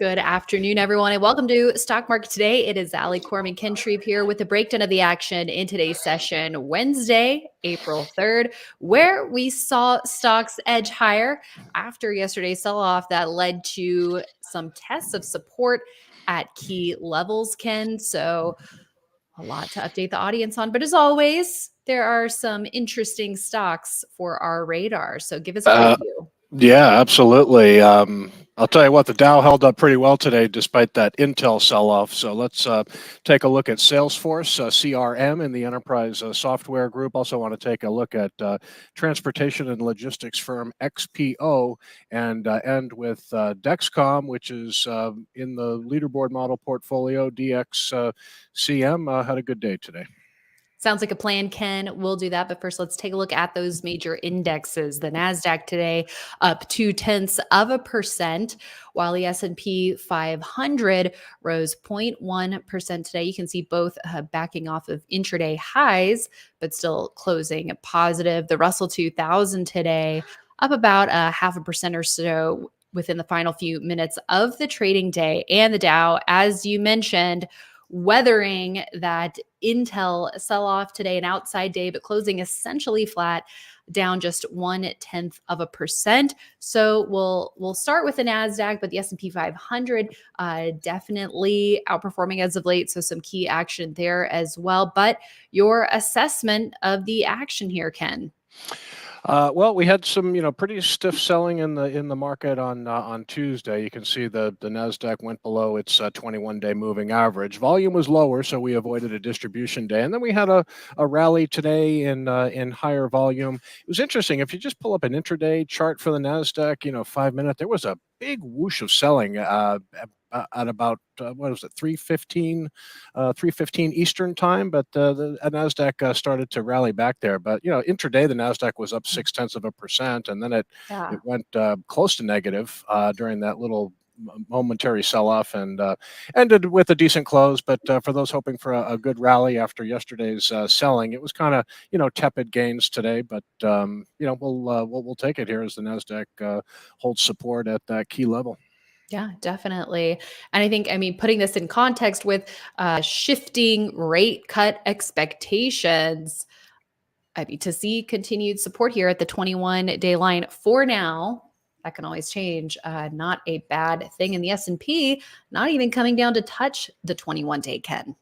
Good afternoon, everyone, and welcome to Stock Market Today. It is Ali, Coram, and Shreve here with a breakdown of the action in today's session, Wednesday, April 3rd, where we saw stocks edge higher after yesterday's sell-off that led to some tests of support at key levels, Ken. So a lot to update the audience on. But as always, there are some interesting stocks for our radar. So give us a preview. Yeah, absolutely. I'll tell you what, the Dow held up pretty well today despite that Intel sell-off. So let's take a look at Salesforce, CRM in the enterprise software group. Also want to take a look at transportation and logistics firm XPO and end with Dexcom, which is in the leaderboard model portfolio. DXCM had a good day today. Sounds like a plan, Ken. We'll do that. But first, let's take a look at those major indexes. The NASDAQ today up 0.2%, while the S&P 500 rose 0.1% today. You can see both backing off of intraday highs, but still closing positive. The Russell 2000 today up about 0.5% or so within the final few minutes of the trading day. And the Dow, as you mentioned, weathering that Intel sell-off today, an outside day, but closing essentially flat, down just 0.1%. So we'll start with the NASDAQ, but the S&P 500 definitely outperforming as of late. So some key action there as well. But your assessment of the action here, Ken? Well, we had some, pretty stiff selling in the market on Tuesday. You can see the Nasdaq went below its 21-day moving average. Volume was lower, so we avoided a distribution day, and then we had a rally today in higher volume. It was interesting. If you just pull up an intraday chart for the Nasdaq, 5 minute, there was a big whoosh of selling at about 3:15 Eastern time, but the Nasdaq started to rally back there. But intraday the Nasdaq was up 0.6%, and then it went close to negative during that little momentary sell-off and ended with a decent close. But for those hoping for a good rally after yesterday's selling, it was kind of tepid gains today. But we'll take it here as the Nasdaq holds support at that key level. Yeah, definitely. And I think, putting this in context with shifting rate cut expectations, to see continued support here at the 21-day line for now, that can always change. Not a bad thing. In the S&P, not even coming down to touch the 21-day, Ken.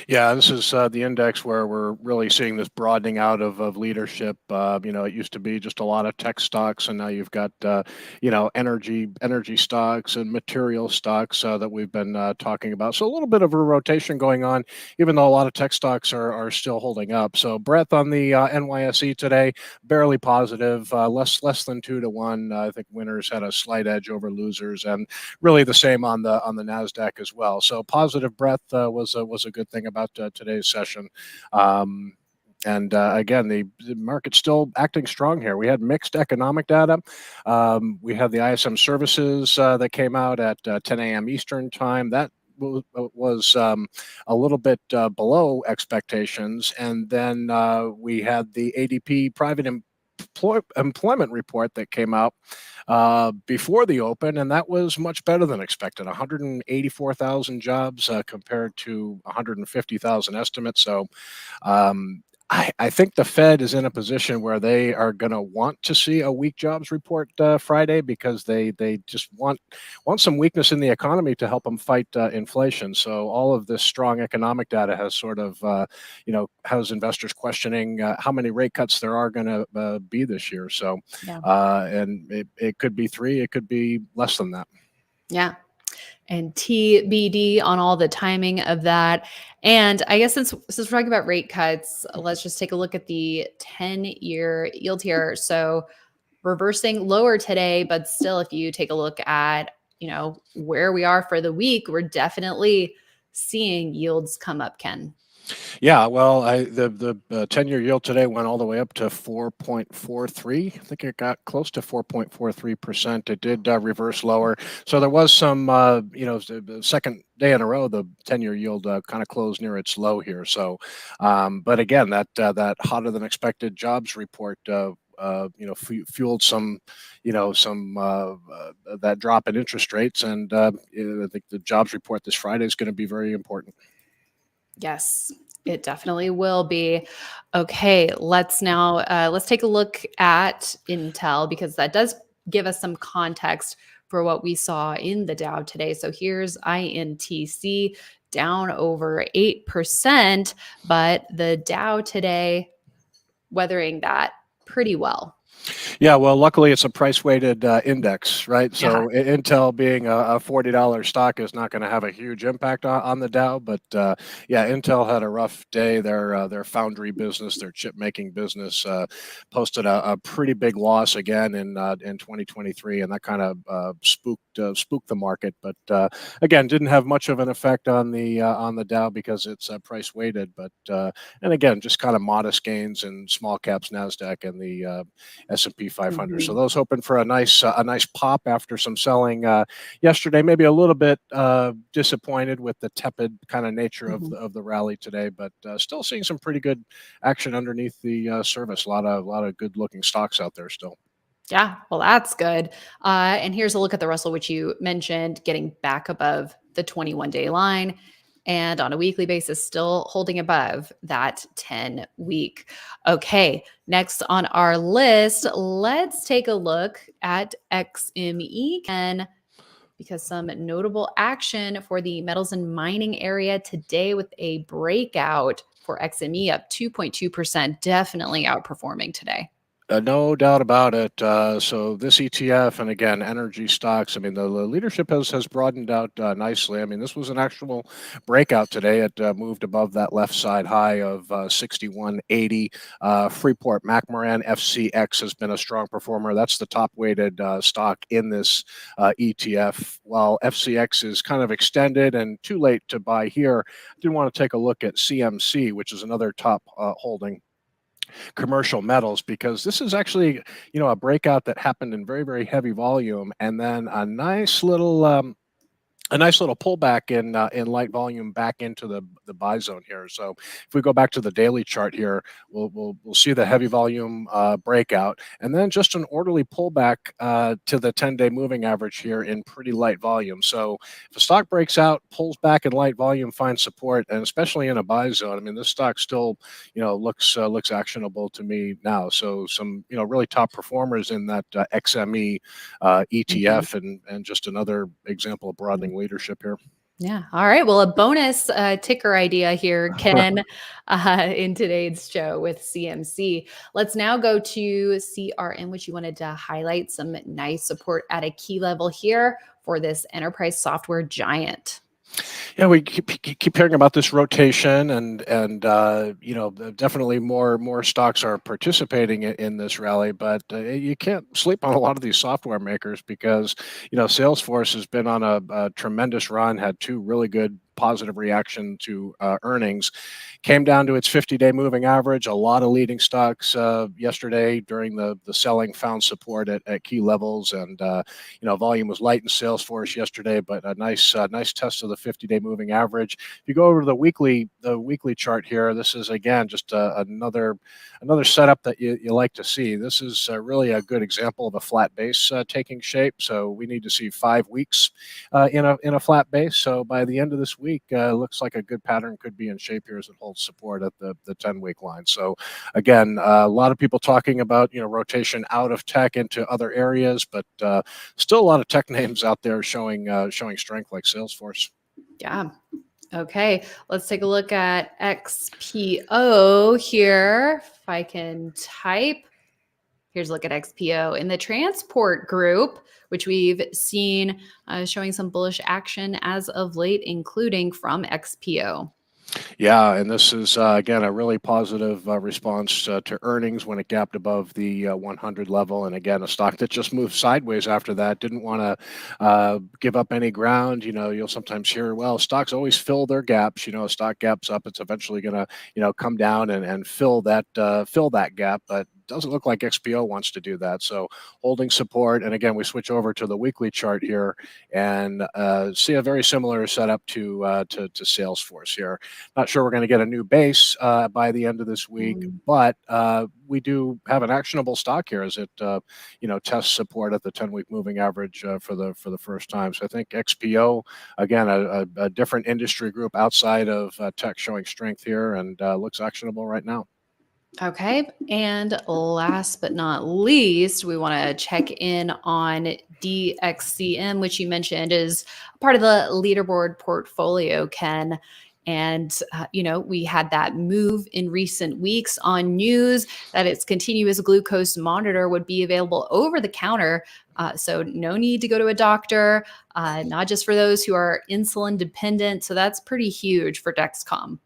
Yeah, this is the index where we're really seeing this broadening out of leadership. It used to be just a lot of tech stocks, and now you've got energy stocks and material stocks that we've been talking about. So a little bit of a rotation going on, even though a lot of tech stocks are still holding up. So breadth on the NYSE today, barely positive, less than 2-1. I think winners had a slight edge over losers, and really the same on the Nasdaq as well. So positive breadth was a good thing about today's session. And again, the market's still acting strong here. We had mixed economic data. We had the ISM services that came out at 10 a.m. Eastern time. That was a little bit below expectations. And then we had the ADP private employment report that came out before the open, and that was much better than expected. 184,000 jobs compared to 150,000 estimates. So I think the Fed is in a position where they are going to want to see a weak jobs report Friday, because they just want some weakness in the economy to help them fight inflation. So all of this strong economic data has sort of, has investors questioning how many rate cuts there are going to be this year. So, and it could be 3, it could be less than that. Yeah. And TBD on all the timing of that. And I guess since we're talking about rate cuts, let's just take a look at the 10-year yield here. So reversing lower today, but still, if you take a look at, where we are for the week, we're definitely seeing yields come up, Ken. Yeah, well, the 10-year yield today went all the way up to 4.43. I think it got close to 4.43%. It did reverse lower. So there was some, the second day in a row, the 10-year yield kind of closed near its low here. So, but again, that hotter than expected jobs report fueled some that drop in interest rates, and I think the jobs report this Friday is going to be very important. Yes, it definitely will be. Okay, let's take a look at Intel, because that does give us some context for what we saw in the Dow today. So here's INTC down over 8%, but the Dow today weathering that pretty well. Yeah, well, luckily it's a price-weighted index, right? Yeah. So Intel being a $40 stock is not going to have a huge impact on the Dow, but yeah, Intel had a rough day. Their foundry business, their chip making business, posted a pretty big loss again in 2023, and that kind of spooked the market. But again, didn't have much of an effect on the Dow because it's price-weighted. But and again, just kind of modest gains in small caps, Nasdaq, and the S&P 500. So those hoping for a nice pop after some selling yesterday. Maybe a little bit disappointed with the tepid kind of nature of the rally today, but still seeing some pretty good action underneath the surface. A lot of good looking stocks out there still. Yeah, well, that's good. And here's a look at the Russell, which you mentioned, getting back above the 21-day line. And on a weekly basis, still holding above that 10-week. Okay, next on our list, let's take a look at XME, and because some notable action for the metals and mining area today with a breakout for XME up 2.2%, definitely outperforming today. No doubt about it. So this ETF, and again, energy stocks. I mean, the leadership has broadened out nicely. I mean, this was an actual breakout today. It moved above that left side high of 61.80. Freeport McMoran FCX has been a strong performer. That's the top weighted stock in this ETF. While FCX is kind of extended and too late to buy here, I did want to take a look at CMC, which is another top holding commercial metals, because this is actually a breakout that happened in very, very heavy volume, and then a nice little pullback in light volume back into the buy zone here. So if we go back to the daily chart here, we'll see the heavy volume breakout, and then just an orderly pullback to the 10-day moving average here in pretty light volume. So if a stock breaks out, pulls back in light volume, finds support, and especially in a buy zone, I mean, this stock still looks actionable to me now. So some really top performers in that XME ETF, and just another example of broadening leadership here. Yeah. All right. Well, a bonus ticker idea here, Ken, in today's show with CMC. Let's now go to CRM, which you wanted to highlight some nice support at a key level here for this enterprise software giant. Yeah, we keep hearing about this rotation, and definitely more stocks are participating in this rally. But you can't sleep on a lot of these software makers, because Salesforce has been on a tremendous run, had two really good positive reaction to earnings, came down to its 50-day moving average. A lot of leading stocks yesterday during the selling found support at key levels, and volume was light in Salesforce yesterday, but a nice test of the 50-day moving average. If you go over to the weekly chart here, this is again just another setup that you like to see. This is really a good example of a flat base taking shape. So we need to see 5 weeks in a flat base. So by the end of this week, looks like a good pattern could be in shape here as it holds support at the 10-week line. So again, a lot of people talking about rotation out of tech into other areas, but still a lot of tech names out there showing strength, like Salesforce. Yeah. Okay, let's take a look at XPO here. If I can type, here's a look at XPO in the transport group, which we've seen showing some bullish action as of late, including from XPO. Yeah, and this is again a really positive response to earnings when it gapped above the 100 level, and again a stock that just moved sideways after that. Didn't want to give up any ground. You'll sometimes hear, well, stocks always fill their gaps. A stock gaps up, it's eventually going to come down and fill that gap. But doesn't look like XPO wants to do that. So holding support. And again, we switch over to the weekly chart here and see a very similar setup to Salesforce here. Not sure we're going to get a new base by the end of this week, but we do have an actionable stock here as it tests support at the 10-week moving average for the first time. So I think XPO, again, a different industry group outside of tech, showing strength here and looks actionable right now. Okay. And last but not least, we want to check in on DXCM, which you mentioned is part of the leaderboard portfolio, Ken. And, we had that move in recent weeks on news that its continuous glucose monitor would be available over the counter. So no need to go to a doctor, not just for those who are insulin dependent. So that's pretty huge for Dexcom.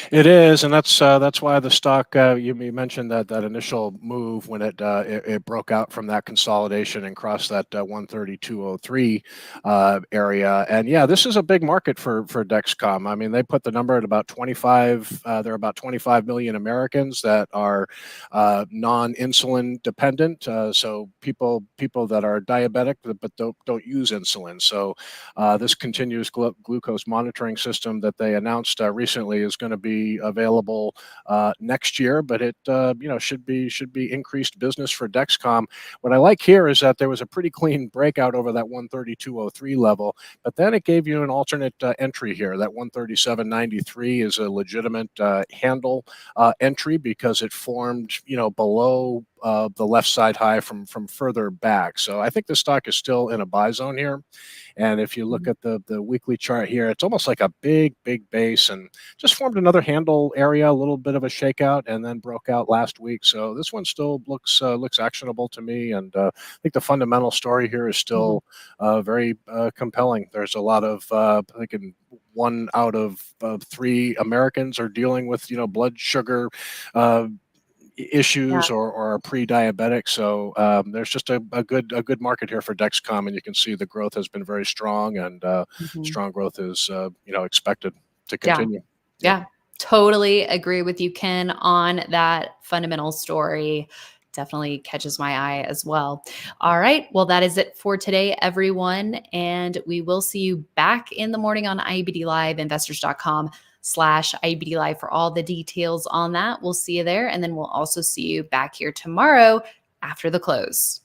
It is, and that's why the stock. You mentioned that initial move when it broke out from that consolidation and crossed that 132.03 area. And yeah, this is a big market for Dexcom. I mean, they put the number at about 25. There are about 25 million Americans that are non-insulin dependent. So people that are diabetic but don't use insulin. So this continuous glucose monitoring system that they announced recently is going to be available next year, but it should be increased business for Dexcom. What I like here is that there was a pretty clean breakout over that 132.03 level, but then it gave you an alternate entry here. That 137.93 is a legitimate handle entry because it formed below the left side high from further back. So I think the stock is still in a buy zone here. And if you look at the weekly chart here, it's almost like a big base and just formed another handle area, a little bit of a shakeout, and then broke out last week. So this one still looks actionable to me. And I think the fundamental story here is still very compelling. There's a lot of, I think 1 out of 3 Americans are dealing with, blood sugar issues or are pre-diabetic. So there's just a good market here for Dexcom, and you can see the growth has been very strong, and strong growth is expected to continue. Yeah, totally agree with you, Ken, on that fundamental story. Definitely catches my eye as well. All right. Well, that is it for today, everyone. And we will see you back in the morning on IBD Live, investors.com/IBD Live for all the details on that. We'll see you there. And then we'll also see you back here tomorrow after the close.